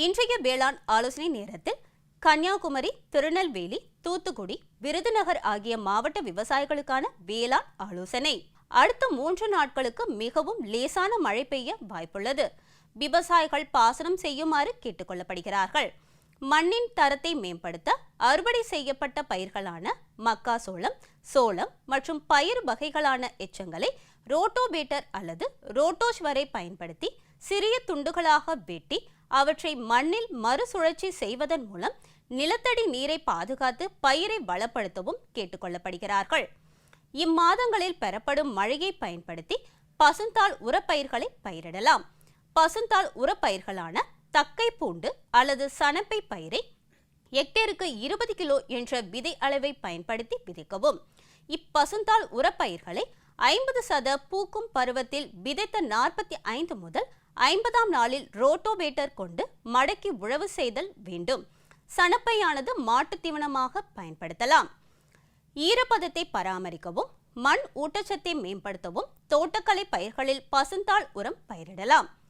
இன்றைய வேளாண் ஆலோசனை நேரத்தில் கன்னியாகுமரி, திருநெல்வேலி, தூத்துக்குடி, விருதுநகர் ஆகிய மாவட்ட விவசாயிகளுக்கான வேளாண் ஆலோசனை. அடுத்த 3 நாட்களுக்கு மிகவும் லேசான மழை பெய்ய வாய்ப்புள்ளது. விவசாயிகள் பாசனம் செய்யுமாறு கேட்டுக்கொள்ளப்படுகிறார்கள். மண்ணின் தரத்தை மேம்படுத்த அறுவடை செய்யப்பட்ட பயிர்களான மக்காசோளம், சோளம் மற்றும் பயிர் வகைகளான எச்சங்களை ரோட்டோவேட்டர் அல்லது ரோட்டோஸ்வரை பயன்படுத்தி சிறிய துண்டுகளாக வெட்டி அவற்றை மண்ணில் மறுசுழற்சி செய்வதன் மூலம் நிலத்தடி நீரை பாதுகாத்து பயிரை வளப்படுத்தவும் கேட்டுக்கொள்ளப்படுகிறார்கள். இம்மாதங்களில் பெறப்படும் மழையை பயன்படுத்தி பசுந்தாள் உரப்பயிர்களை பயிரிடலாம். பசுந்தாள் உரப்பயிர்களான தக்கை பூண்டு அல்லது சணப்பை பயிரை ஹெக்டேருக்கு 20 கிலோ என்ற விதை அளவை பயன்படுத்தி விதைக்கவும். இப்பசுந்தாள் உரப்பயிர்களை 50% பூக்கும் பருவத்தில் விதைத்த 45 முதல் 50ஆம் நாளில் ரோட்டோவேட்டர் கொண்டு மடக்கி உழவு செய்தல் வேண்டும். சணப்பையானது மாட்டுத் தீவனமாக பயன்படுத்தலாம். ஈரப்பதத்தை பராமரிக்கவும், மண் ஊட்டச்சத்தை மேம்படுத்தவும் தோட்டக்கலை பயிர்களில் பசுந்தாள் உரம் பயிரிடலாம்.